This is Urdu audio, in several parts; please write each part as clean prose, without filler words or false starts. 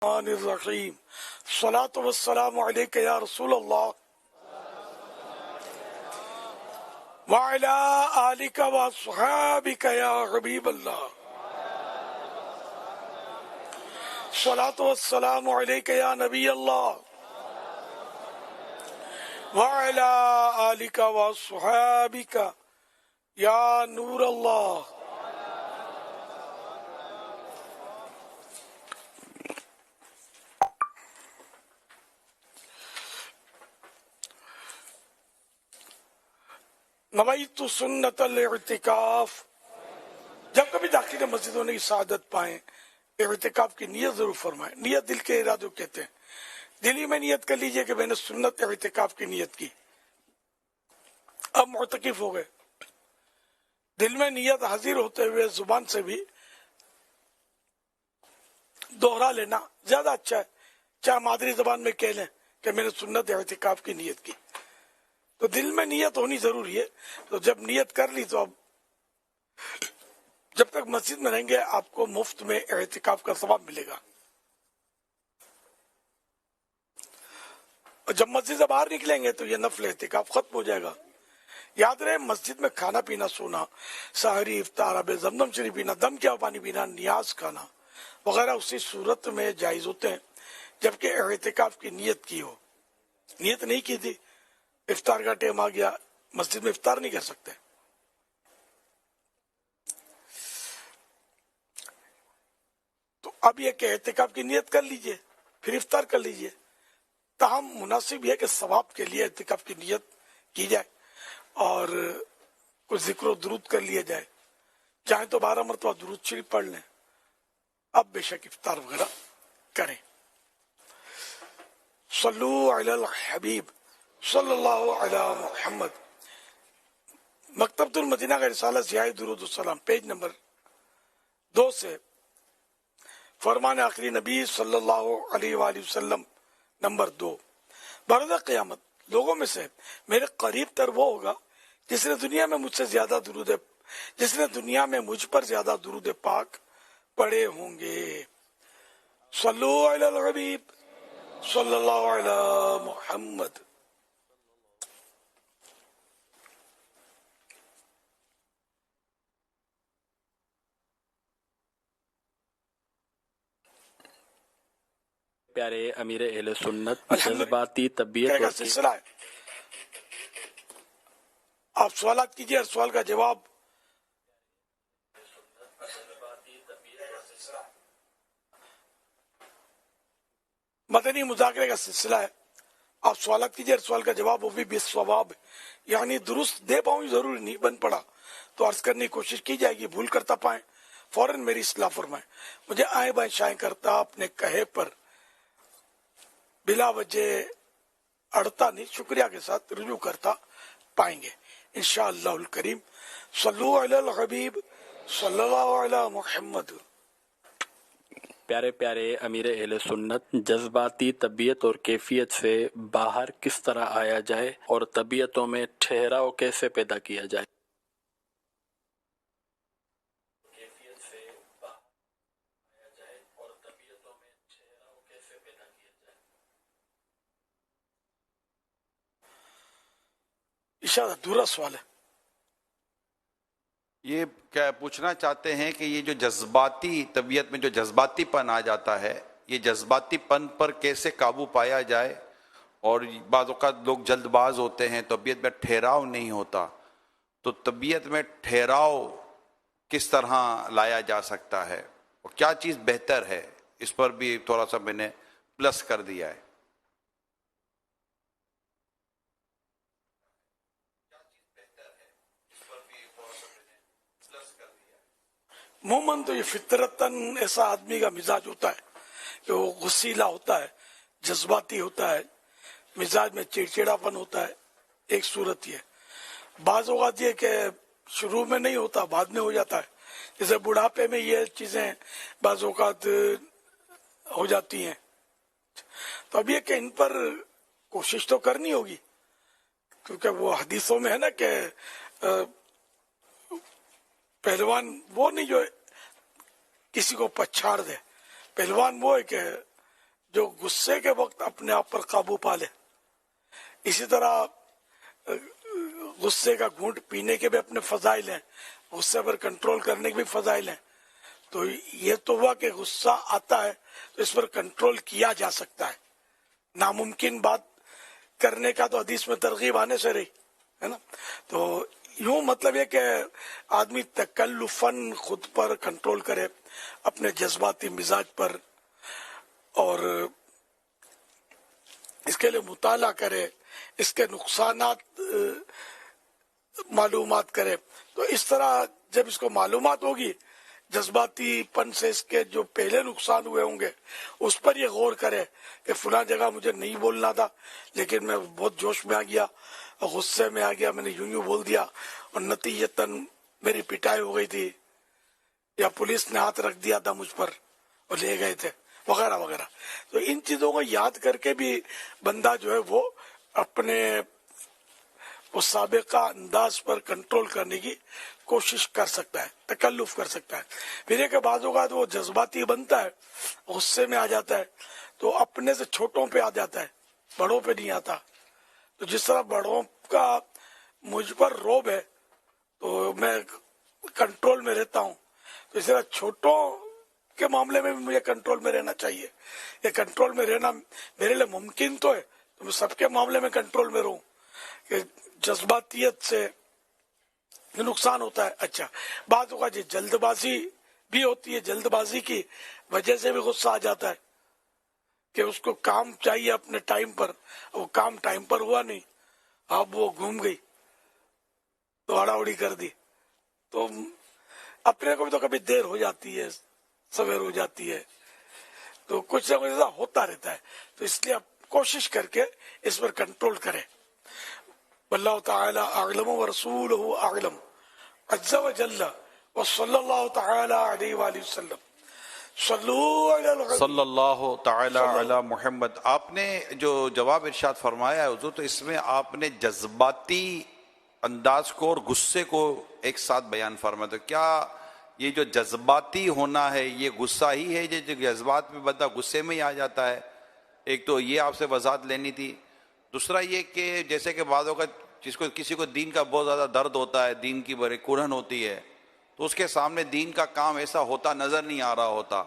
الرحیم الصلاۃ والسلام علیک یا رسول اللہ وعلی آلک واصحابک یا حبیب اللہ الصلاۃ والسلام علیک یا نبی اللہ وعلی آلک واصحابک یا نور اللہ. نویت سنت الاعتکاف. جب کبھی داخل مسجد ہونے کی سعادت پائیں اعتکاف کی نیت ضرور فرمائیں. نیت دل کے ارادوں کہتے ہیں. دلی میں نیت کر لیجئے کہ میں نے سنت اعتکاف کی نیت کی. اب معتکف ہو گئے. دل میں نیت حاضر ہوتے ہوئے زبان سے بھی دوہرا لینا زیادہ اچھا ہے. چاہے مادری زبان میں کہہ لیں کہ میں نے سنت اعتکاف کی نیت کی. تو دل میں نیت ہونی ضروری ہے. تو جب نیت کر لی تو اب جب تک مسجد میں رہیں گے آپ کو مفت میں اعتکاف کا ثواب ملے گا. اور جب مسجد سے باہر نکلیں گے تو یہ نفل اعتکاف ختم ہو جائے گا. یاد رہے مسجد میں کھانا پینا سونا سحری افطار آب زمزم شریف پینا دم کیا پانی پینا نیاز کھانا وغیرہ اسی صورت میں جائز ہوتے ہیں جبکہ اعتکاف کی نیت کی ہو. نیت نہیں کی تھی افطار کا ٹائم آ گیا مسجد میں افطار نہیں کر سکتے. تو اب یہ کہ اعتکاف کی نیت کر لیجئے پھر افطار کر لیجئے. تاہم مناسب یہ کہ ثواب کے لیے اعتکاف کی نیت کی جائے اور کچھ ذکر و درود کر لیا جائے. چاہیں تو 12 مرتبہ درود شریف پڑھ لیں. اب بے شک افطار وغیرہ کریں. صلو علی الحبیب صلی اللہ علی محمد. مکتبۃ المدینہ کا رسالہ سیاہ درود السلام پیج نمبر 2 سے فرمان آخری نبی صلی اللہ علیہ وآلہ وسلم نمبر 2. بروز قیامت لوگوں میں سے میرے قریب تر وہ ہوگا جس نے دنیا میں مجھ سے زیادہ جس نے دنیا میں مجھ پر زیادہ درود پاک پڑھے ہوں گے. صلو علی الحبیب صلی اللہ علی محمد. پیارے امیر اہل سنت جذباتی طبیعت کا سلسلہ ہے. آپ سوالات کیجئے ہر سوال کا جواب مدنی مذاکرے کا سلسلہ ہے. آپ سوالات کیجئے ہر سوال کا جواب وہ بھی بالصواب یعنی درست دے پاؤں ضروری نہیں بن پڑا تو عرض کرنے کی کوشش کی جائے گی. بھول کرتا پائیں فوراً میری اصلاح فرمائیں. مجھے آئیں بائیں شائیں کرتا اپنے کہے پر بلا وجہ اڑتا نہیں شکریہ کے ساتھ رجوع کرتا پائیں گے انشاءاللہ الکریم. صلو علی الحبیب صلی اللہ علی محمد. پیارے پیارے امیر اہل سنت جذباتی طبیعت اور کیفیت سے باہر کس طرح آیا جائے اور طبیعتوں میں ٹھہراؤ کیسے پیدا کیا جائے. اشارہ دورا سوال ہے. یہ کیا پوچھنا چاہتے ہیں کہ یہ جو جذباتی طبیعت میں جو جذباتی پن آ جاتا ہے یہ جذباتی پن پر کیسے قابو پایا جائے. اور بعض اوقات لوگ جلد باز ہوتے ہیں طبیعت میں ٹھہراؤ نہیں ہوتا تو طبیعت میں ٹھہراؤ کس طرح لایا جا سکتا ہے اور کیا چیز بہتر ہے اس پر بھی تھوڑا سا میں نے پلس کر دیا ہے. عموماً تو یہ فطرتاً ایسا آدمی کا مزاج ہوتا ہے کہ وہ غصیلا ہوتا ہے جذباتی ہوتا ہے مزاج میں چڑچڑا پن ہوتا ہے. ایک صورت یہ بعض اوقات یہ کہ شروع میں نہیں ہوتا بعد میں ہو جاتا ہے. جیسے بڑھاپے میں یہ چیزیں بعض اوقات ہو جاتی ہیں. تو اب یہ کہ ان پر کوشش تو کرنی ہوگی کیونکہ وہ حدیثوں میں ہے نا کہ پہلوان وہ نہیں جو کسی کو پچھاڑ دے. پہلوان وہ ہے کہ جو غصے کے وقت اپنے آپ پر قابو پا لے. اسی طرح غصے کا گھونٹ پینے کے بھی اپنے فضائل ہیں, غصے پر کنٹرول کرنے کے بھی فضائل ہیں. تو یہ تو ہوا کہ غصہ آتا ہے تو اس پر کنٹرول کیا جا سکتا ہے. ناممکن بات کرنے کا تو حدیث میں ترغیب آنے سے رہی ہے نا. تو یوں مطلب یہ کہ آدمی تکلفاً خود پر کنٹرول کرے, اپنے جذباتی مزاج پر, اور اس کے لیے مطالعہ کرے, اس کے نقصانات معلومات کرے. تو اس طرح جب اس کو معلومات ہوگی, جذباتی پن سے اس کے جو پہلے نقصان ہوئے ہوں گے اس پر یہ غور کرے کہ فلاں جگہ مجھے نہیں بولنا تھا لیکن میں بہت جوش میں آ گیا, غصے میں آ گیا, میں نے یوں بول دیا اور نتیجتاً میری پٹائی ہو گئی تھی, یا پولیس نے ہاتھ رکھ دیا تھا مجھ پر اور لے گئے تھے, وغیرہ وغیرہ. تو ان چیزوں کو یاد کر کے بھی بندہ جو ہے وہ اپنے اس سابقہ انداز پر کنٹرول کرنے کی کوشش کر سکتا ہے, تکلف کر سکتا ہے. پھر یہ کہ بعض اوقات وہ جذباتی بنتا ہے, غصے میں آ جاتا ہے تو اپنے سے چھوٹوں پہ آ جاتا ہے, بڑوں پہ نہیں آتا. تو جس طرح بڑوں کا مجھ پر روب ہے تو میں کنٹرول میں رہتا ہوں, تو اس طرح چھوٹوں کے معاملے میں بھی مجھے کنٹرول میں رہنا چاہیے. یہ کنٹرول میں رہنا میرے لیے ممکن تو ہے, تو میں سب کے معاملے میں کنٹرول میں رہوں کہ جذباتیت سے نقصان ہوتا ہے. اچھا, بعض اوقات جلد بازی بھی ہوتی ہے, جلد بازی کی وجہ سے بھی غصہ آ جاتا ہے کہ اس کو کام چاہیے اپنے ٹائم پر, وہ کام ٹائم پر ہوا نہیں, اب وہ گھوم گئی تو اڑا اڑی کر دی. تو اپنے کو بھی تو کبھی دیر ہو جاتی ہے, سویر ہو جاتی ہے, تو کچھ نہ کچھ ایسا ہوتا رہتا ہے. تو اس لیے آپ کوشش کر کے اس پر کنٹرول کریں. واللہ تعالی اعلم ورسولہ اعلم عز وجل وصلی اللہ تعالی علیہ وآلہ وسلم. صلو علی الحبیب صلی اللہ تعالی علی محمد. آپ نے جو جواب ارشاد فرمایا ہے حضور, تو اس میں آپ نے جذباتی انداز کو اور غصے کو ایک ساتھ بیان فرمایا. تو کیا یہ جو جذباتی ہونا ہے یہ غصہ ہی ہے, جو جذبات میں بندہ غصے میں ہی آ جاتا ہے؟ ایک تو یہ آپ سے وضاحت لینی تھی. دوسرا یہ کہ جیسے کہ بعضوں کا کسی کو دین کا بہت زیادہ درد ہوتا ہے, دین کی بڑی کڑھن ہوتی ہے, تو اس کے سامنے دین کا کام ایسا ہوتا نظر نہیں آ رہا ہوتا,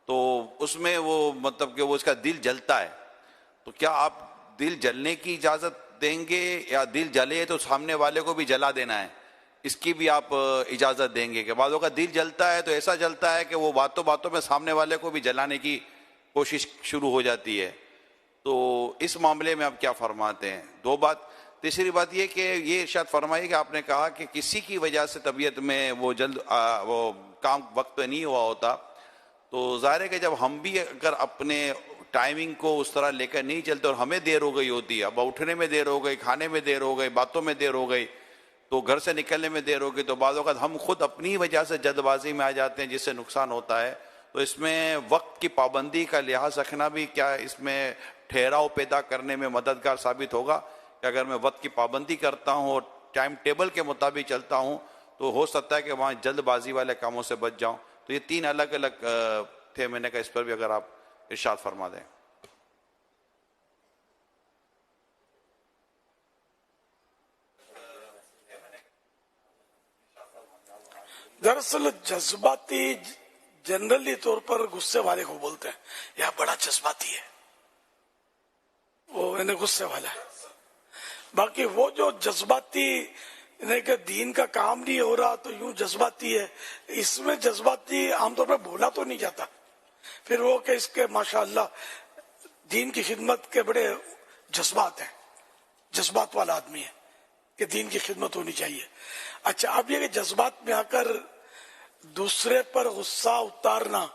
تو اس میں وہ مطلب کہ وہ اس کا دل جلتا ہے. تو کیا آپ دل جلنے کی اجازت دیں گے, یا دل جلے تو سامنے والے کو بھی جلا دینا ہے, اس کی بھی آپ اجازت دیں گے؟ کہ بعضوں کا دل جلتا ہے تو ایسا جلتا ہے کہ وہ باتوں باتوں میں سامنے والے کو بھی جلانے کی کوشش شروع ہو جاتی ہے. تو اس معاملے میں آپ کیا فرماتے ہیں؟ دو بات. تیسری بات یہ کہ یہ ارشاد فرمائیے کہ آپ نے کہا کہ کسی کی وجہ سے طبیعت میں وہ وہ کام وقت پہ نہیں ہوا ہوتا, تو ظاہر ہے کہ جب ہم بھی اگر اپنے ٹائمنگ کو اس طرح لے کر نہیں چلتے اور ہمیں دیر ہو گئی ہوتی ہے, اب اٹھنے میں دیر ہو گئی, کھانے میں دیر ہو گئی, باتوں میں دیر ہو گئی, تو گھر سے نکلنے میں دیر ہو گئی, تو بعض اوقات ہم خود اپنی وجہ سے جلد بازی میں آ جاتے ہیں جس سے نقصان ہوتا ہے. تو اس میں وقت کی پابندی کا لحاظ رکھنا بھی کیا اس میں ٹھہراؤ پیدا کرنے میں مددگار ثابت ہوگا؟ کہ اگر میں وقت کی پابندی کرتا ہوں اور ٹائم ٹیبل کے مطابق چلتا ہوں تو ہو سکتا ہے کہ وہاں جلد بازی والے کاموں سے بچ جاؤں. تو یہ تین الگ الگ تھے, میں نے کہا اس پر بھی اگر آپ ارشاد فرما دیں. دراصل جذباتی جنرلی طور پر غصے والے کو بولتے ہیں, یا بڑا جذباتی ہے, وہ انہیں غصے والا ہے. باقی وہ جو جذباتی کہ دین کا کام نہیں ہو رہا تو یوں جذباتی ہے, اس میں جذباتی عام طور پہ بولا تو نہیں جاتا. پھر وہ کہ اس کے ماشاءاللہ دین کی خدمت کے بڑے جذبات ہیں, جذبات والا آدمی ہے کہ دین کی خدمت ہونی چاہیے. اچھا, اب یہ کہ جذبات میں آ کر دوسرے پر غصہ اتارنا,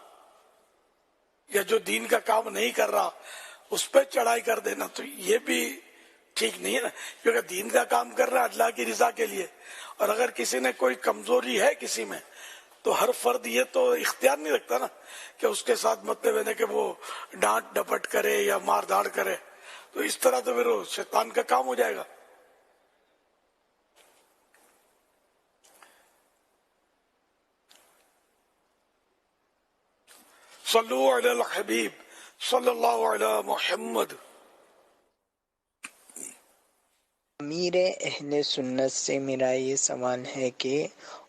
یا جو دین کا کام نہیں کر رہا اس پہ چڑھائی کر دینا, تو یہ بھی ٹھیک نہیں ہے نا, کیونکہ دین کا کام کر رہا ہے اللہ کی رضا کے لیے. اور اگر کسی نے کوئی کمزوری ہے کسی میں تو ہر فرد یہ تو اختیار نہیں رکھتا نا کہ اس کے ساتھ مطلب ہے کہ وہ ڈانٹ ڈپٹ کرے یا مار داڑ کرے, تو اس طرح تو پھر وہ شیطان کا کام ہو جائے گا. صلو علی الحبیب صلی اللہ علی محمد. امیر اہل سنت سے میرا یہ سوال ہے کہ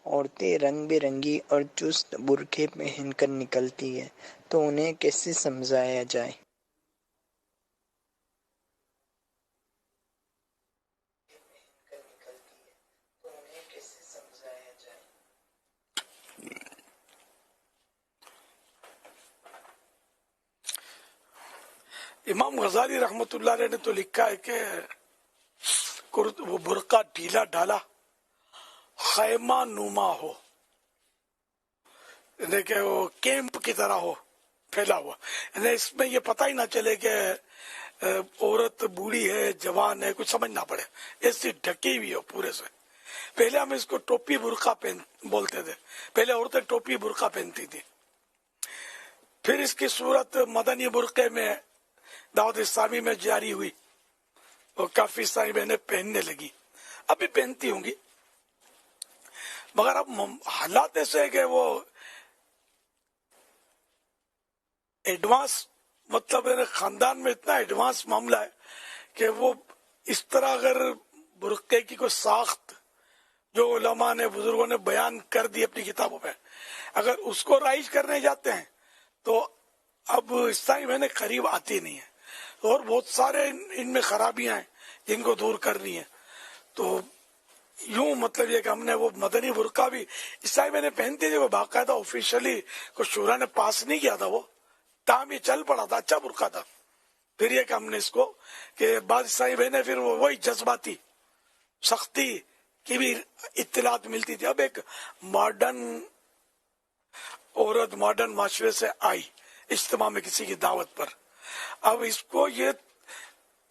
عورتیں رنگ برنگی اور چست برقعے پہن کر نکلتی ہیں تو انہیں کیسے سمجھایا جائے؟ امام غزالی رحمت اللہ علیہ نے تو لکھا ہے کہ وہ برقع ڈھیلا ڈالا خیمہ نما ہو، یعنی کہ وہ کیمپ کی طرح ہو پھیلا ہوا، یعنی اس میں یہ پتہ ہی نہ چلے کہ عورت بوڑھی ہے جوان ہے، کچھ سمجھ نہ پڑے، ایسی ڈھکی ہوئی ہو پورے سے. پہلے ہم اس کو ٹوپی برقع بولتے تھے، پہلے عورتیں ٹوپی برقع پہنتی تھی. پھر اس کی صورت مدنی برقعے میں دعوت اسلامی میں جاری ہوئی اور کافی ساری بہنیں پہننے لگی، ابھی پہنتی ہوں گی، مگر اب حالات ایسے ہے کہ وہ ایڈوانس، مطلب خاندان میں اتنا ایڈوانس معاملہ ہے کہ وہ اس طرح اگر برقعے کی کوئی ساخت جو علماء نے بزرگوں نے بیان کر دی اپنی کتابوں میں، اگر اس کو رائج کرنے جاتے ہیں تو اب اسلامی بہنیں قریب آتی نہیں ہیں، اور بہت سارے ان میں خرابیاں ہیں جن کو دور کرنی ہے. تو یوں مطلب یہ کہ ہم نے وہ مدنی برقع بھی اسلامی بہنیں پہنتی تھی، وہ باقاعدہ آفیشلی کو شورا نے پاس نہیں کیا تھا، وہ تاہم یہ چل پڑا تھا، اچھا برقع تھا. پھر یہ کہ ہم نے اس کو کہ بعض اسلامی بہنیں پھر وہی جذباتی سختی کی بھی اطلاعات ملتی تھی. اب ایک ماڈرن عورت ماڈرن معاشرے سے آئی اجتماع میں کسی کی دعوت پر، اب اس کو یہ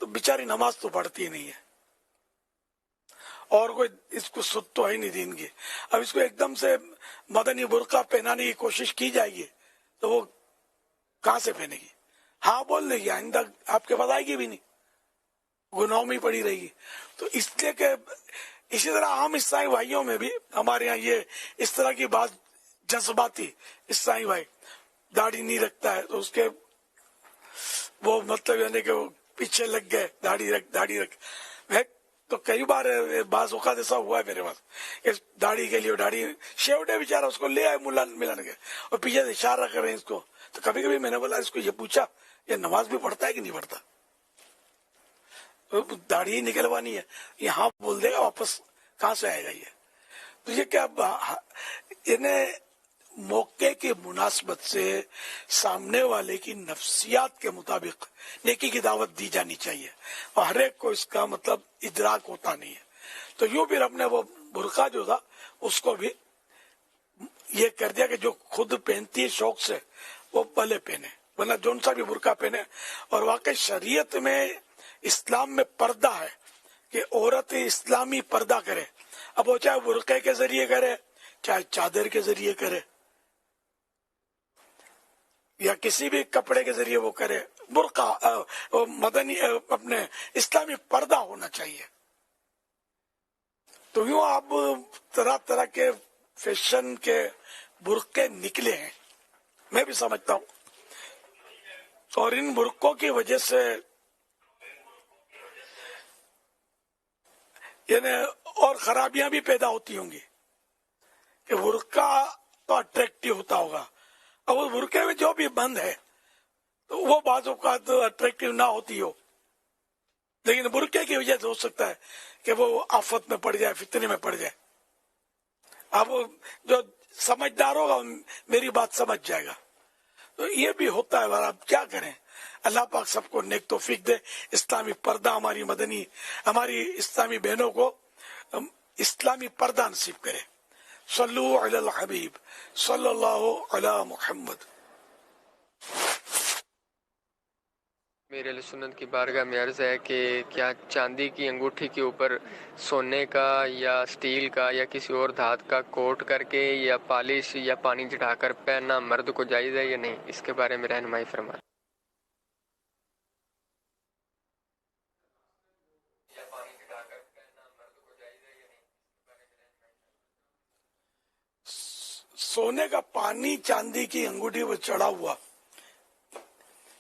تو بیچاری نماز تو پڑھتی نہیں ہے اور کوئی اس کو سد تو ہے نہیں دین کی، اب اس کو ایک دم سے مدنی برقع پہنانے کی کوشش کی جائے گی تو وہ کہاں سے پہنے گی؟ ہاں بول لے گی، آئندہ آپ کے پاس آئے گی بھی نہیں، گناہوں میں پڑی رہے گی. تو اس لیے کہ اسی طرح عام عیسائی بھائیوں میں بھی ہمارے یہاں یہ اس طرح کی بات جذباتی عیسائی بھائی داڑھی نہیں رکھتا ہے تو اس کے وہ مطلب یعنی کہ وہ پیچھے لگ گئے داڑھی رکھ. میں تو کئی بار بعض اوقات ایسا ہوا ہے میرے پاس کہ داڑھی کے لیے داڑھی شیوٹے بیچارہ اس کو لے آئے ملا ملن کے اور پیچھے سے اشارہ کر رہے ہیں اس کو. تو کبھی کبھی میں نے بولا اس کو یہ پوچھا یہ نماز بھی پڑھتا ہے کہ نہیں پڑھتا؟ داڑھی ہی نکلوانی ہے، یہاں بول دے گا واپس کہاں سے آئے گا یہ؟ تو یہ کیا انہیں موقع کی مناسبت سے سامنے والے کی نفسیات کے مطابق نیکی کی دعوت دی جانی چاہیے، اور ہر ایک کو اس کا مطلب ادراک ہوتا نہیں ہے. تو یوں پھر ہم نے وہ برقع جو تھا اس کو بھی یہ کر دیا کہ جو خود پہنتی ہے شوق سے وہ بھلے پہنے، ورنہ جون سا بھی برقع پہنے. اور واقعی شریعت میں اسلام میں پردہ ہے کہ عورت اسلامی پردہ کرے، اب وہ چاہے برقعے کے ذریعے کرے چاہے چادر کے ذریعے کرے یا کسی بھی کپڑے کے ذریعے وہ کرے، برقع مدنی اپنے اسلامی پردہ ہونا چاہیے. تو یوں اب طرح طرح کے فیشن کے برقعے نکلے ہیں، میں بھی سمجھتا ہوں، اور ان برقعوں کی وجہ سے یعنی اور خرابیاں بھی پیدا ہوتی ہوں گی کہ برقع تو اٹریکٹیو ہوتا ہوگا، اور اس برقعے میں جو بھی بند ہے تو وہ بعض اوقات اٹریکٹیو نہ ہوتی ہو، لیکن برقعے کی وجہ سے ہو سکتا ہے کہ وہ آفت میں پڑ جائے، فتنے میں پڑ جائے. اب جو سمجھدار ہوگا میری بات سمجھ جائے گا. تو یہ بھی ہوتا ہے، اب کیا کریں، اللہ پاک سب کو نیک توفیق دے. اسلامی پردہ ہماری اسلامی بہنوں کو اسلامی پردہ نصیب کرے. صلو علی الحبیب صلی اللہ علی محمد. میرے علیہ سنت کی بارگاہ میں عرض ہے کہ کیا چاندی کی انگوٹھی کے اوپر سونے کا یا سٹیل کا یا کسی اور دھات کا کوٹ کر کے یا پالش یا پانی چڑھا کر پہننا مرد کو جائز ہے یا نہیں؟ اس کے بارے میں رہنمائی فرمائیں. سونے کا پانی چاندی کی انگوٹھی پر چڑھا ہوا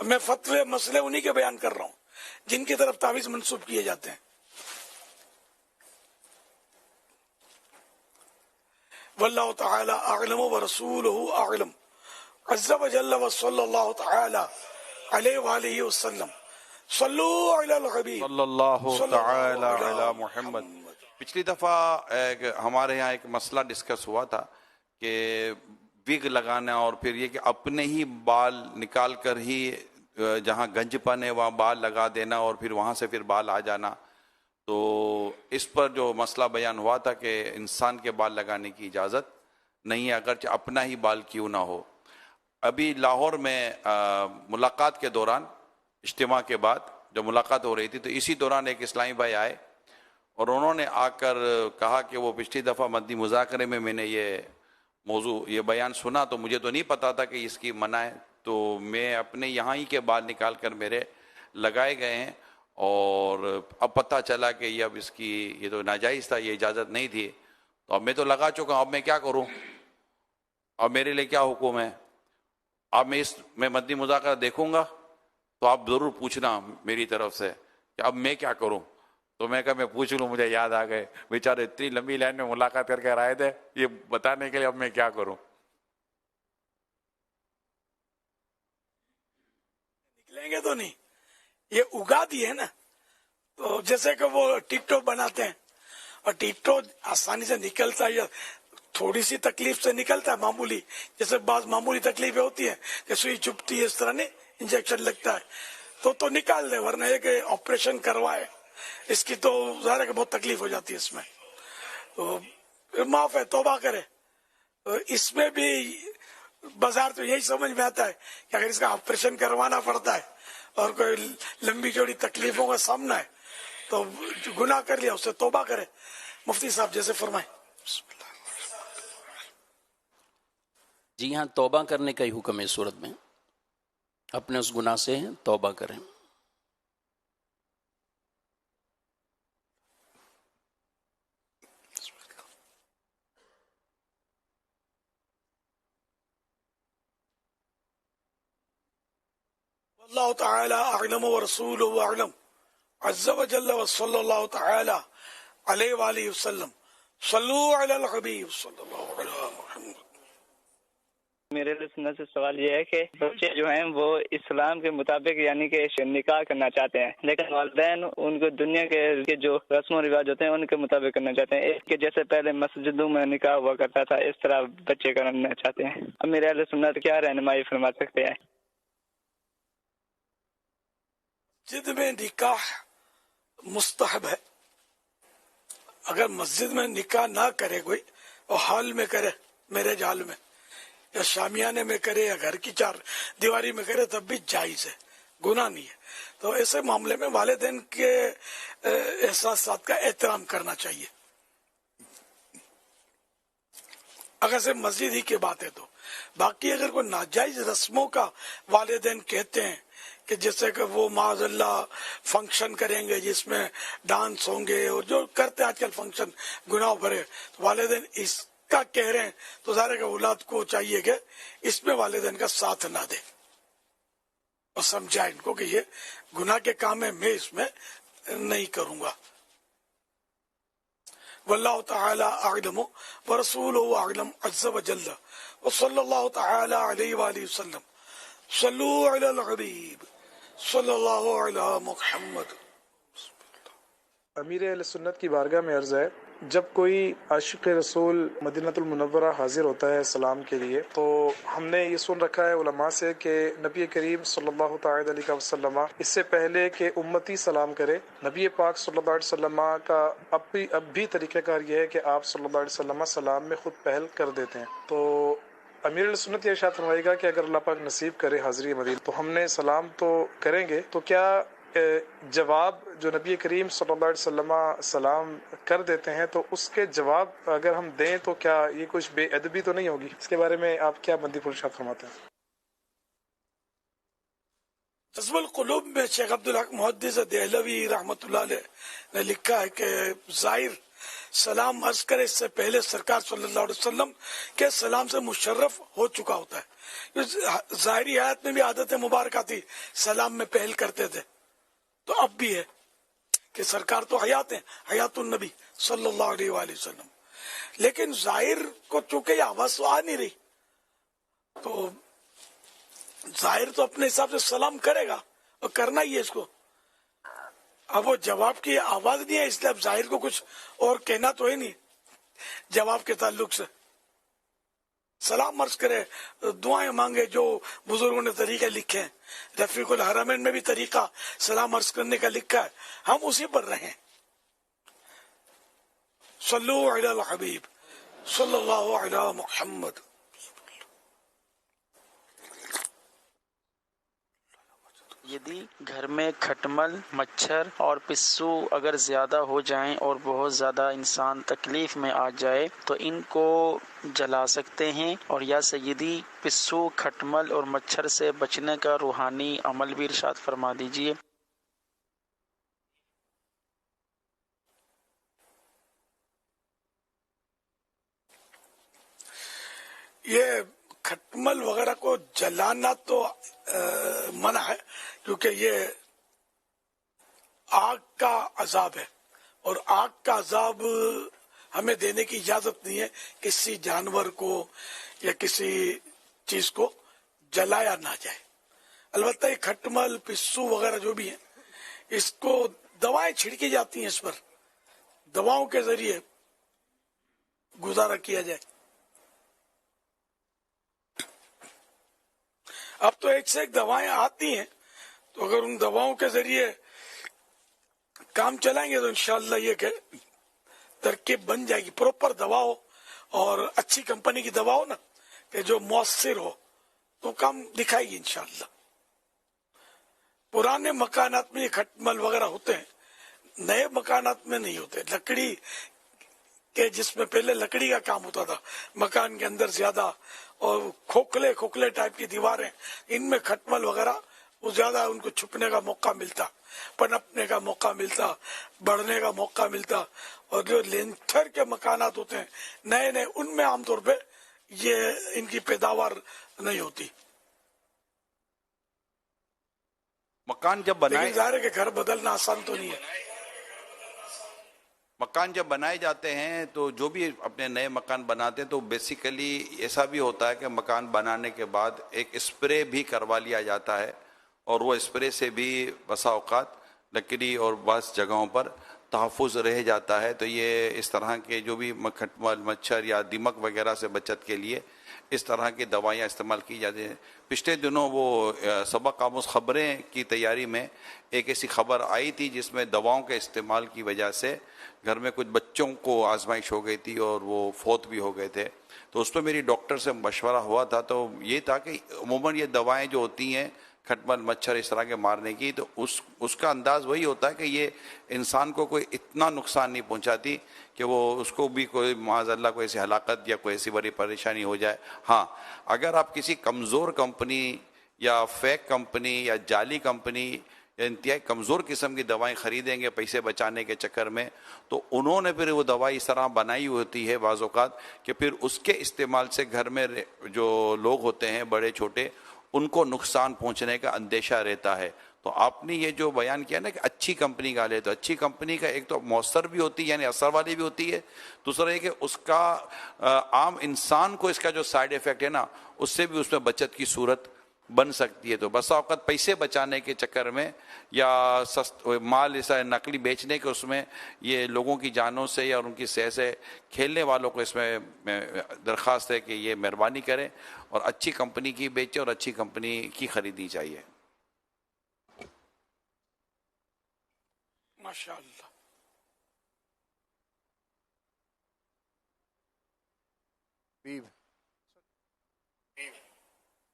میں فتوے مسئلے انہی کے بیان کر رہا ہوں جن کی طرف تعویذ منسوب کیے جاتے ہیں. واللہ تعالی اعلم ورسولہ اعلم عز وجل وصلی اللہ تعالی علیہ وآلہ وسلم. صلو علی الحبیب صلی اللہ تعالی علی محمد. پچھلی دفعہ ہمارے یہاں ایک مسئلہ ڈسکس ہوا تھا کہ وگ لگانا اور پھر یہ کہ اپنے ہی بال نکال کر ہی جہاں گنج پن ہے وہاں بال لگا دینا اور پھر وہاں سے پھر بال آ جانا. تو اس پر جو مسئلہ بیان ہوا تھا کہ انسان کے بال لگانے کی اجازت نہیں ہے اگرچہ اپنا ہی بال کیوں نہ ہو. ابھی لاہور میں ملاقات کے دوران اجتماع کے بعد جب ملاقات ہو رہی تھی تو اسی دوران ایک اسلامی بھائی آئے اور انہوں نے آ کر کہا کہ وہ پچھلی دفعہ مدنی مذاکرے میں نے یہ موضوع یہ بیان سنا تو مجھے تو نہیں پتا تھا کہ اس کی منع ہے, تو میں اپنے یہاں ہی کے بال نکال کر میرے لگائے گئے ہیں اور اب پتہ چلا کہ یہ اب اس کی یہ تو ناجائز تھا, یہ اجازت نہیں تھی, تو اب میں تو لگا چکا ہوں, اب میں کیا کروں, اب میرے لیے کیا حکم ہے. اب میں مدنی مذاکرہ دیکھوں گا تو آپ ضرور پوچھنا میری طرف سے کہ اب میں کیا کروں. تو میں کہا میں پوچھ لوں, مجھے یاد آ گئے بیچارے اتنی لمبی لائن میں ملاقات کر کے آئے تھے یہ بتانے کے لیے اب میں کیا کروں. نکلیں گے تو نہیں, یہ اگا دی ہے نا, تو جیسے کہ وہ ٹک ٹاک بناتے ہیں اور ٹک ٹاک آسانی سے نکلتا ہے یا تھوڑی سی تکلیف سے نکلتا ہے معمولی, جیسے بعض معمولی تکلیفیں ہوتی ہیں کہ سوئی چبھتی ہے اس طرح نہیں انجیکشن لگتا ہے تو نکال دے, ورنہ یہ کہ آپریشن کروائے اس کی تو ظاہر ہے کہ بہت تکلیف ہو جاتی ہے اس میں, تو معاف ہے توبہ کرے. اس میں بھی بازار تو یہی سمجھ میں آتا ہے کہ اگر اس کا آپریشن کروانا پڑتا ہے اور کوئی لمبی چوڑی تکلیفوں کا سامنا ہے تو گناہ کر لیا, اس سے توبہ کرے. مفتی صاحب جیسے فرمائیں. جی ہاں, توبہ کرنے کا ہی حکم ہے. صورت میں اپنے اس گناہ سے توبہ کریں. اللہ تعالی اعلم ورسولہ اعلم عز وجل وصلی اللہ تعالی علیہ وآلہ وسلم. صلو علی الحبیب صلی اللہ علیہ محمد. میرے سنت سے سوال یہ ہے کہ بچے جو ہیں وہ اسلام کے مطابق یعنی کہ نکاح کرنا چاہتے ہیں, لیکن والدین ان کو دنیا کے جو رسم و رواج ہوتے ہیں ان کے مطابق کرنا چاہتے ہیں, کہ جیسے پہلے مسجدوں میں نکاح ہوا کرتا تھا اس طرح بچے کرنا چاہتے ہیں. اب میرے اہل سنت کیا رہنمائی فرما سکتے ہیں؟ مسجد میں نکاح مستحب ہے. اگر مسجد میں نکاح نہ کرے کوئی اور ہال میں کرے, میرج ہال میں یا شامیانے میں کرے یا گھر کی چار دیواری میں کرے تب بھی جائز ہے, گناہ نہیں ہے. تو ایسے معاملے میں والدین کے احساسات کا احترام کرنا چاہیے. اگر سے مسجد ہی کی بات ہے تو باقی اگر کوئی ناجائز رسموں کا والدین کہتے ہیں کہ جیسے کہ وہ معاذ اللہ فنکشن کریں گے جس میں ڈانس ہوں گے اور جو کرتے آج کل فنکشن گناہ بھرے, تو والدین اس کا کہہ رہے ہیں تو ظاہر ہے کہ اولاد کو چاہیے کہ اس میں والدین کا ساتھ نہ دے اور سمجھائے ان کو کہ یہ گناہ کے کام ہے, میں اس میں نہیں کروں گا. واللہ تعالی اعلم ورسولہ اعلم عز وجل وصلی اللہ تعالی علیہ وآلہ وسلم. صلو علی الحبیب صلی اللہ علی محمد. امیر اہل سنت کی بارگاہ میں عرض ہے, جب کوئی عاشق رسول مدینہ المنورہ حاضر ہوتا ہے سلام کے لیے تو ہم نے یہ سن رکھا ہے علماء سے کہ نبی کریم صلی اللہ تعالی علیہ وسلم اس سے پہلے کہ امتی سلام کرے, نبی پاک صلی اللہ علیہ وسلم کا اب بھی طریقہ کار یہ ہے کہ آپ صلی اللہ علیہ وسلم سلام میں خود پہل کر دیتے ہیں. تو امیر علیہ سنت یہ ارشاد فرمائے گا کہ اگر اللہ پاک نصیب کرے حاضری مدینہ تو ہم نے سلام تو کریں گے, تو کیا جواب جو نبی کریم صلی اللہ علیہ وسلم سلام کر دیتے ہیں تو اس کے جواب اگر ہم دیں تو کیا یہ کچھ بے ادبی تو نہیں ہوگی؟ اس کے بارے میں آپ کیا بندی ارشاد فرماتے ہیں؟ جذب القلوب میں شیخ عبدالحق محدث دہلوی رحمۃ اللہ علیہ نے لکھا ہے کہ ظاہر سلام عرض کرے اس سے پہلے سرکار صلی اللہ علیہ وسلم کے سلام سے مشرف ہو چکا ہوتا ہے. ظاہری حیات میں بھی عادت مبارکہ تھی, سلام میں پہل کرتے تھے, تو اب بھی ہے کہ سرکار تو حیات ہیں, حیات النبی صلی اللہ علیہ وآلہ وسلم, لیکن ظاہر کو چونکہ یہ آواز تو آ نہیں رہی, تو ظاہر تو اپنے حساب سے سلام کرے گا اور کرنا ہی ہے اس کو. اب وہ جواب کی آواز نہیں ہے, اس لیے اب ظاہر کو کچھ اور کہنا تو ہے نہیں جواب کے تعلق سے. سلام عرض کرے, دعائیں مانگے, جو بزرگوں نے طریقے لکھے ہیں, رفیق الحرمین میں بھی طریقہ سلام عرض کرنے کا لکھا ہے, ہم اسی پر رہیں. صلو علی الحبیب صلی اللہ علی محمد. یدی گھر میں کھٹمل, مچھر اور پسو اگر زیادہ ہو جائیں اور بہت زیادہ انسان تکلیف میں آ جائے تو ان کو جلا سکتے ہیں, اور یا سیدی پسو, کھٹمل اور مچھر سے بچنے کا روحانی عمل بھی ارشاد فرما دیجیے. یہ کھٹمل وغیرہ کو جلانا تو منع ہے, کیونکہ یہ آگ کا عذاب ہے, اور آگ کا عذاب ہمیں دینے کی اجازت نہیں ہے. کسی جانور کو یا کسی چیز کو جلایا نہ جائے. البتہ یہ کھٹمل, پسو وغیرہ جو بھی ہیں, اس کو دوائیں چھڑکی جاتی ہیں, اس پر دواؤں کے ذریعے گزارا کیا جائے. اب تو ایک سے ایک دوائیں آتی ہیں, تو اگر ان دواؤں کے ذریعے کام چلائیں گے تو انشاءاللہ یہ کہ ترکیب بن جائے گی, پروپر دوا ہو اور اچھی کمپنی کی دوا ہو نا, کہ جو مؤثر ہو, تو کام دکھائے گی انشاءاللہ. پرانے مکانات میں یہ کھٹمل وغیرہ ہوتے ہیں, نئے مکانات میں نہیں ہوتے. لکڑی کے, جس میں پہلے لکڑی کا کام ہوتا تھا مکان کے اندر زیادہ, اور کھوکھلے ٹائپ کی دیواریں, ان میں کھٹمل وغیرہ وہ زیادہ ان کو چھپنے کا موقع ملتا, پنپنے کا موقع ملتا, بڑھنے کا موقع ملتا. اور جو لینتھر کے مکانات ہوتے ہیں نئے نئے, ان میں عام طور پہ یہ ان کی پیداوار نہیں ہوتی. مکان جب بنائے, لیکن ظاہر ہے کہ گھر بدلنا آسان تو نہیں ہے. مکان جب بنائے جاتے ہیں تو جو بھی اپنے نئے مکان بناتے ہیں تو بیسیکلی ایسا بھی ہوتا ہے کہ مکان بنانے کے بعد ایک اسپرے بھی کروا لیا جاتا ہے, اور وہ اسپرے سے بھی بسا اوقات لکڑی اور بعض جگہوں پر تحفظ رہ جاتا ہے. تو یہ اس طرح کے جو بھی کھٹمل, مچھر یا دیمک وغیرہ سے بچت کے لیے اس طرح کی دوائیاں استعمال کی جاتی ہیں. پچھلے دنوں وہ سبق آموز خبریں کی تیاری میں ایک ایسی خبر آئی تھی جس میں دواؤں کے استعمال کی وجہ سے گھر میں کچھ بچوں کو آزمائش ہو گئی تھی اور وہ فوت بھی ہو گئے تھے. تو اس پہ میری ڈاکٹر سے مشورہ ہوا تھا, تو یہ تھا کہ عموماً یہ دوائیں جو ہوتی ہیں کھٹمل, مچھر اس طرح کے مارنے کی, تو اس کا انداز وہی ہوتا ہے کہ یہ انسان کو کوئی اتنا نقصان نہیں پہنچاتی کہ وہ اس کو بھی کوئی معاذ اللہ کوئی ایسی ہلاکت یا کوئی ایسی بڑی پریشانی ہو جائے. ہاں, اگر آپ کسی کمزور کمپنی یا فیک کمپنی یا جعلی کمپنی یا انتہائی کمزور قسم کی دوائیں خریدیں گے پیسے بچانے کے چکر میں, تو انہوں نے پھر وہ دوائی اس طرح بنائی ہوتی ہے بعض اوقات کہ پھر اس کے استعمال سے گھر میں جو لوگ ہوتے ہیں بڑے چھوٹے, ان کو نقصان پہنچنے کا اندیشہ رہتا ہے. تو آپ نے یہ جو بیان کیا نا کہ اچھی کمپنی کا لے, تو اچھی کمپنی کا ایک تو مؤثر بھی ہوتی ہے یعنی اثر والی بھی ہوتی ہے, دوسرا یہ کہ اس کا عام انسان کو اس کا جو سائیڈ ایفیکٹ ہے نا اس سے بھی اس میں بچت کی صورت بن سکتی ہے. تو بسا اوقات پیسے بچانے کے چکر میں یا مال ایسا نقلی بیچنے کے اس میں یہ لوگوں کی جانوں سے یا ان کی صحت سے کھیلنے والوں کو اس میں درخواست ہے کہ یہ مہربانی کریں اور اچھی کمپنی کی بیچیں اور اچھی کمپنی کی خریدنی چاہیے. ماشاءاللہ.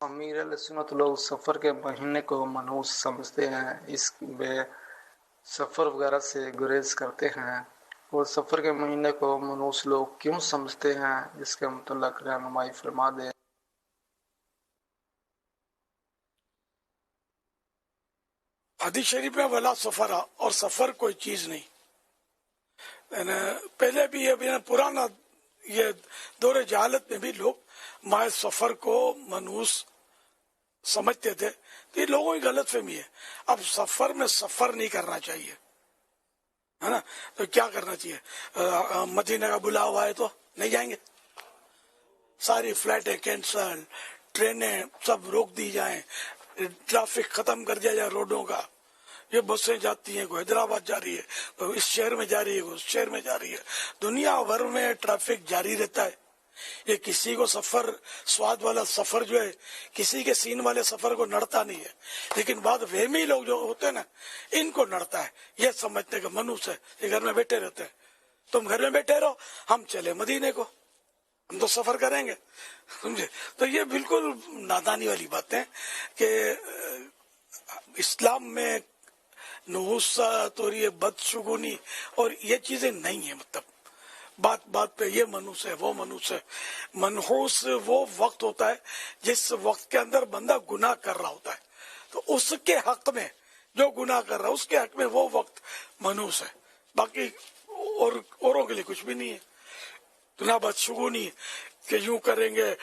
امیر علیہ سنت لوگ سفر کے مہینے کو منحوس سمجھتے ہیں, اس میں سفر وغیرہ سے گریز کرتے ہیں, اور سفر کے مہینے کو منحوس لوگ کیوں سمجھتے ہیں, اس کے متعلق رہنمائی فرما دیں. حدیث شریف میں ولا سفر, اور سفر کوئی چیز نہیں. پہلے بھی یہ پرانا یہ دور جہالت میں بھی لوگ ماہ سفر کو منحوس سمجھتے تھے، تو یہ لوگوں کی غلط فہمی ہے. اب سفر میں سفر نہیں کرنا چاہیے، ہے نا. تو کیا کرنا چاہیے؟ مدینہ کا بلاوا ہے تو نہیں جائیں گے، ساری فلائٹیں کینسل، ٹرینیں سب روک دی جائیں، ٹریفک ختم کر دیا جائے روڈوں کا. یہ بسیں جاتی ہیں، کوئی حیدرآباد جا رہی ہے، کوئی اس شہر میں جا رہی ہے، کوئی اس شہر میں جا رہی ہے. دنیا بھر میں ٹریفک جاری رہتا ہے. یہ کسی کو سفر، سواد والا سفر جو ہے کسی کے سین والے سفر کو نڑتا نہیں ہے، لیکن بعد وہمی لوگ جو ہوتے ہیں نا ان کو نڑتا ہے. یہ سمجھتے کہ منوس ہے، یہ گھر میں بیٹھے رہتے ہیں. تم گھر میں بیٹھے رہو، ہم چلے مدینے کو، ہم تو سفر کریں گے، سمجھے. تو یہ بالکل نادانی والی بات ہے کہ اسلام میں نحوست اور یہ بدشگونی اور یہ چیزیں نہیں ہیں. مطلب بات بات پہ یہ منحوس ہے، وہ منحوس ہے. منحوس وہ وقت ہوتا ہے جس وقت کے اندر بندہ گناہ کر رہا ہوتا ہے، تو اس کے حق میں جو گناہ کر رہا ہے اس کے حق میں وہ وقت منحوس ہے. باقی اوروں کے لیے کچھ بھی نہیں ہے. تو نہ بدشگونی کہ یوں کریں گے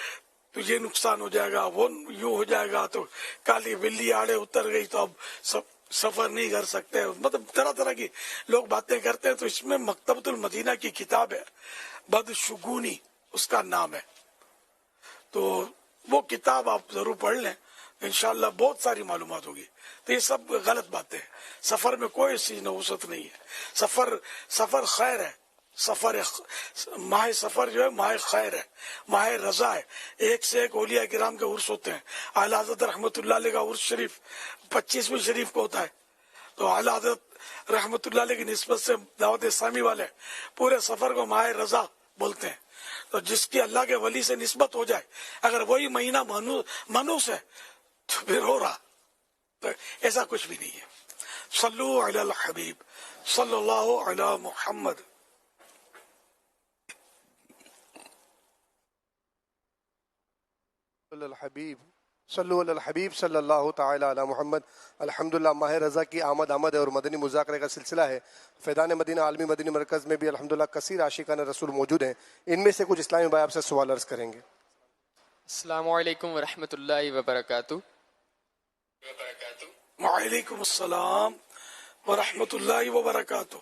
تو یہ نقصان ہو جائے گا، وہ یوں ہو جائے گا، تو کالی بلی آڑے اتر گئی تو اب سفر نہیں کر سکتے. مطلب طرح طرح کی لوگ باتیں کرتے ہیں. تو اس میں مکتبۃ المدینہ کی کتاب ہے، بدشگونی اس کا نام ہے. تو وہ کتاب آپ ضرور پڑھ لیں، انشاءاللہ بہت ساری معلومات ہوگی. تو یہ سب غلط باتیں ہیں. سفر میں کوئی سی نحوست نہیں ہے. سفر خیر ہے. ماہ سفر جو ہے ماہ خیر ہے، ماہ رضا ہے. ایک سے ایک اولیاء کرام کے عرس ہوتے ہیں. اعلیٰ حضرت رحمۃ اللہ علیہ کا عرس شریف 25ویں شریف کو ہوتا ہے. تو اعلیٰ حضرت رحمۃ اللہ علیہ کی نسبت سے دعوت اسلامی والے پورے سفر کو ماہ رضا بولتے ہیں. تو جس کی اللہ کے ولی سے نسبت ہو جائے، اگر وہی مہینہ منحوس ہے تو پھر ہو رہا. تو ایسا کچھ بھی نہیں ہے. صلو علی الحبیب صلی اللہ علی محمد. صلو علی الحبیب صلی اللہ تعالی علی محمد. الحمدللہ ماہ رضا کی آمد ہے اور مدنی مذاکرے کا سلسلہ ہے. فیضان مدینہ عالمی مدنی مرکز میں بھی الحمدللہ کثیر عاشقان رسول موجود ہیں. ان میں سے کچھ اسلامی بھائی آپ سے سوال عرض کریں گے. السلام علیکم ورحمۃ اللہ وبرکاتہ. وعلیکم السلام ورحمۃ اللہ وبرکاتہ.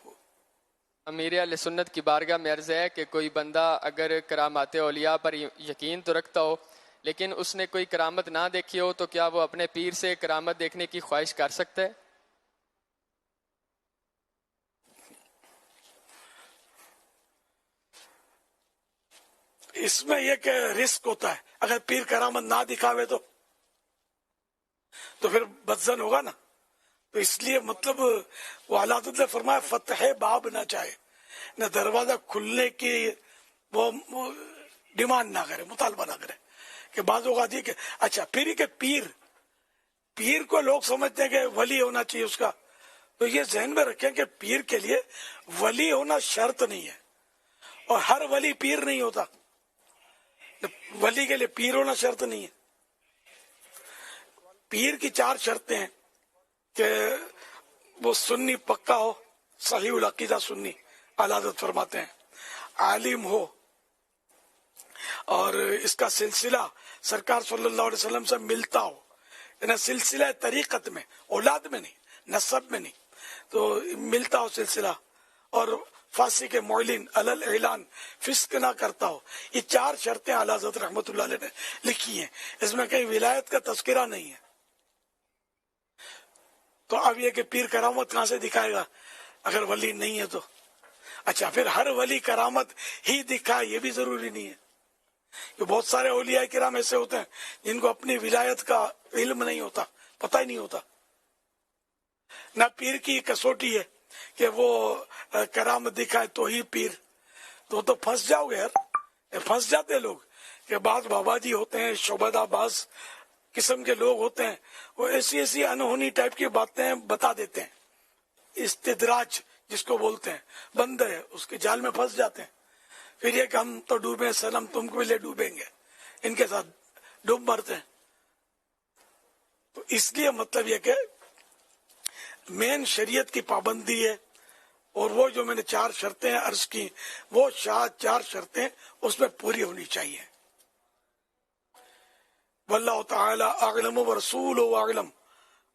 امیر اہل سنت کی بارگاہ میں عرض ہے کہ کوئی بندہ اگر کرامات اولیاء پر یقین تو رکھتا ہو لیکن اس نے کوئی کرامت نہ دیکھی ہو تو کیا وہ اپنے پیر سے کرامت دیکھنے کی خواہش کر سکتا ہے؟ اس میں یہ کہ رسک ہوتا ہے. اگر پیر کرامت نہ دکھاوے تو پھر بدزن ہوگا نا. تو اس لیے مطلب وہ اعلیٰ حضرت نے فرمایا فتح باب نہ چاہے، نہ دروازہ کھلنے کی وہ ڈیمانڈ نہ کرے، مطالبہ نہ کرے. کہ بعض اوقات یہ کہ اچھا پیر کو لوگ سمجھتے ہیں کہ ولی ہونا چاہیے اس کا. تو یہ ذہن میں رکھیں کہ پیر کے لیے ولی ہونا شرط نہیں ہے، اور ہر ولی پیر نہیں ہوتا. ولی کے لیے پیر ہونا شرط نہیں ہے. پیر کی 4 شرطیں ہیں کہ وہ سنی پکا ہو، صحیح العقیدہ سنی اعلیٰ حضرت فرماتے ہیں، عالم ہو، اور اس کا سلسلہ سرکار صلی اللہ علیہ وسلم سے ملتا ہو. یعنی سلسلہ طریقت میں، اولاد میں نہیں، نسب میں نہیں، تو ملتا ہو سلسلہ. اور فاسق معلن علل اعلان فسق نہ کرتا ہو. یہ 4 شرطیں اعلیٰ حضرت رحمۃ اللہ علیہ نے لکھی ہیں. اس میں کہیں ولایت کا تذکرہ نہیں ہے. تو اب یہ کہ پیر کرامت کہاں سے دکھائے گا اگر ولی نہیں ہے تو؟ اچھا پھر ہر ولی کرامت ہی دکھائے یہ بھی ضروری نہیں ہے. کہ بہت سارے اولیاء کرام ایسے ہوتے ہیں جن کو اپنی ولایت کا علم نہیں ہوتا، پتہ ہی نہیں ہوتا. نہ پیر کی کسوٹی ہے کہ وہ کرامت دکھائے تو ہی پیر. تو پھنس جاؤ گے یار. پھنس جاتے لوگ کہ بعض بابا جی ہوتے ہیں، شعبدہ باز قسم کے لوگ ہوتے ہیں، وہ ایسی انہونی ٹائپ کی باتیں بتا دیتے ہیں. استدراج جس کو بولتے ہیں، بندے ہے اس کے جال میں پھنس جاتے ہیں. پھر یہ کہ ہم تو ڈوبے سلام تم کو لے ڈوبیں گے، ان کے ساتھ ڈوب مرتے ہیں. تو اس لیے مطلب یہ کہ مین شریعت کی پابندی ہے، اور وہ جو میں نے 4 شرطیں عرض کی وہ 4 شرطیں اس میں پوری ہونی چاہیے. واللہ تعالی اعلم ورسولہ اعلم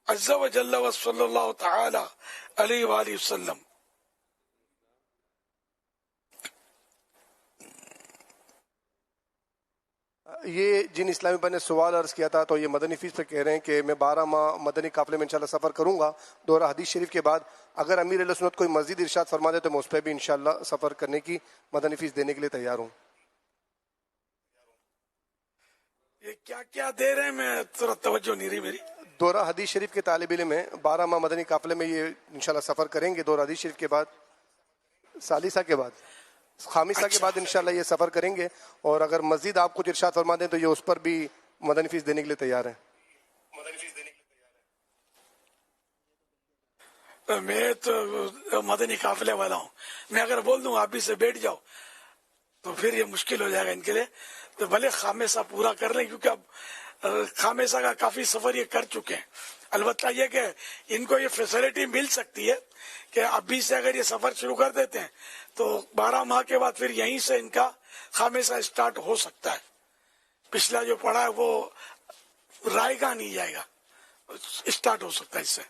عز وجل وصلی اللہ تعالی علیہ وآلہ وسلم. یہ جن اسلامی بھائی نے سوال عرض کیا تھا تو یہ مدنی فیس پہ کہہ رہے ہیں کہ میں 12 ماہ مدنی قافلے میں انشاءاللہ سفر کروں گا دورہ حدیث شریف کے بعد. اگر امیر اہل سنت کوئی مزید ارشاد فرما دے تو میں اس پہ بھی انشاءاللہ سفر کرنے کی مدنی فیس دینے کے لیے تیار ہوں. یہ کیا کیا دے رہے ہیں؟ میں تھوڑا توجہ نہیں رہی میری. دورہ حدیث شریف کے طالب علم ہیں 12 ماہ مدنی قافلے میں یہ انشاءاللہ سفر کریں گے. دورہ حدیث شریف کے بعد ثالثہ کے بعد خامسہ کے بعد انشاءاللہ یہ سفر کریں گے. اور اگر مزید آپ کچھ ارشاد فرما دیں تو یہ اس پر بھی مدنی فیس دینے کے لیے تیار ہیں. میں تو مدنی قافلے والا ہوں. میں اگر بول دوں آپ بھی سے بیٹھ جاؤ تو پھر یہ مشکل ہو جائے گا ان کے لیے. تو بھلے خامسہ پورا کر لیں کیونکہ اب خامسہ کا کافی سفر یہ کر چکے ہیں. البتہ یہ کہ ان کو یہ فیسلٹی مل سکتی ہے کہ ابھی سے اگر یہ سفر شروع کر دیتے ہیں تو 12 ماہ کے بعد پھر یہیں سے ان کا خامسہ اسٹارٹ ہو سکتا ہے. پچھلا جو پڑا ہے وہ رائے گا نہیں جائے گا, اسٹارٹ ہو سکتا ہے اس سے.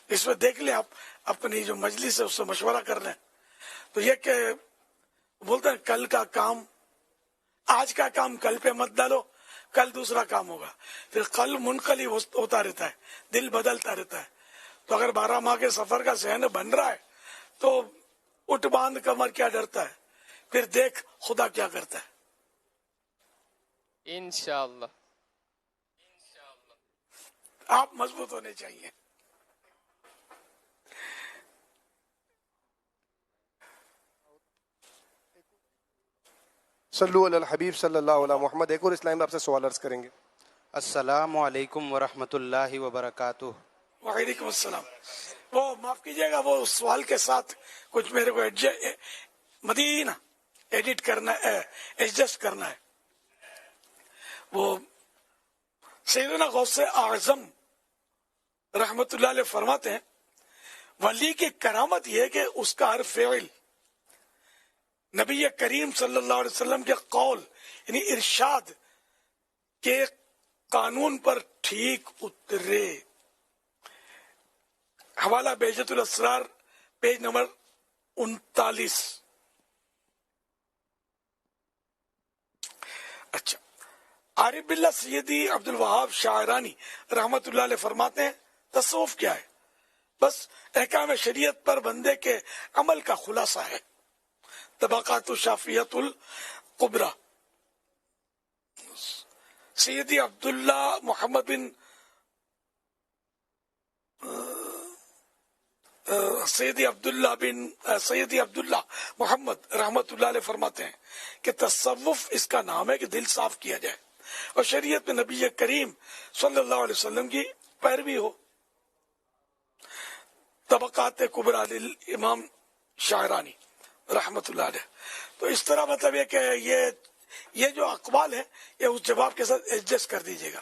اس میں دیکھ لیں آپ اپنی جو مجلس ہے اس سے مشورہ کر لیں. تو یہ کہ بولتے ہیں کل کا کام آج کا کام کل پہ مت ڈالو, کل دوسرا کام ہوگا. پھر کل منقلب ہوتا رہتا ہے, دل بدلتا رہتا ہے. تو اگر 12 ماہ کے سفر کا ذہن بن رہا ہے تو اٹھ باندھ کمر کیا ڈرتا ہے, پھر دیکھ خدا کیا کرتا ہے. انشاءاللہ آپ مضبوط ہونے چاہیے. صلو علی الحبیب صلی اللہ علیہ محمد. ایک اور اسلام میں آپ سے سوال عرض کریں گے. السلام علیکم ورحمۃ اللہ وبرکاتہ. وعلیکم السلام. وہ معاف کیجیے گا وہ سوال کے ساتھ کچھ میرے کو مدینہ ایڈٹ کرنا ہے, ایڈجسٹ کرنا ہے. وہ سیدنا غوث اعظم رحمت اللہ علیہ فرماتے ہیں ولی کی کرامت یہ ہے کہ اس کا ہر فعل نبی کریم صلی اللہ علیہ وسلم کے قول یعنی ارشاد کے قانون پر ٹھیک اترے. حوالہ بہجت الاسرار پیج نمبر 39. اچھا, عارف باللہ سیدی عبد الوہاب شاعرانی رحمت اللہ علیہ فرماتے ہیں تصوف کیا ہے؟ بس احکام شریعت پر بندے کے عمل کا خلاصہ ہے. طبقات شافیت القبرا. سیدی عبداللہ محمد بن سیدی عبداللہ محمد رحمت اللہ علیہ فرماتے ہیں کہ تصوف اس کا نام ہے کہ دل صاف کیا جائے اور شریعت میں نبی کریم صلی اللہ علیہ وسلم کی پیروی ہو. طبقات کبریٰ امام شاعرانی رحمت اللہ علیہ. تو اس طرح مطلب یہ کہ یہ جو اقوال ہے یہ اس جواب کے ساتھ ایڈجسٹ کر دیجیے گا.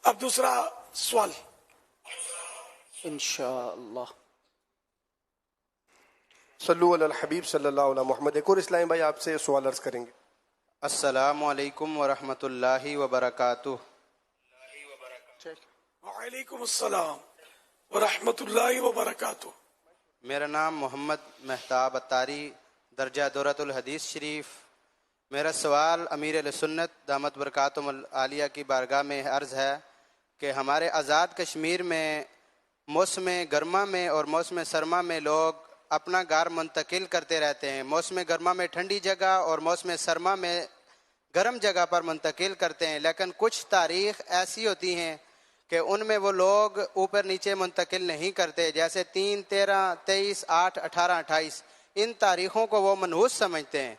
اب دوسرا سوال انشاءاللہ. صلو علی الحبیب صلی اللہ علیہ محمد. ایک اور اسلامی بھائی آپ سے سوال عرض کریں گے. السلام علیکم ورحمۃ اللہ وبرکاتہ. وعلیکم السلام ورحمۃ اللہ وبرکاتہ. میرا نام محمد مہتاب اتاری, درجہ دورۃ الحدیث شریف. میرا سوال امیر اہل سنت دامت برکاتہم العالیہ کی بارگاہ میں عرض ہے کہ ہمارے آزاد کشمیر میں موسم گرما میں اور موسم سرما میں لوگ اپنا گھر منتقل کرتے رہتے ہیں. موسم گرما میں ٹھنڈی جگہ اور موسم سرما میں گرم جگہ پر منتقل کرتے ہیں, لیکن کچھ تاریخ ایسی ہوتی ہیں کہ ان میں وہ لوگ اوپر نیچے منتقل نہیں کرتے, جیسے 3, 13, 23, 8, 18, 28. ان تاریخوں کو وہ منحوس سمجھتے ہیں.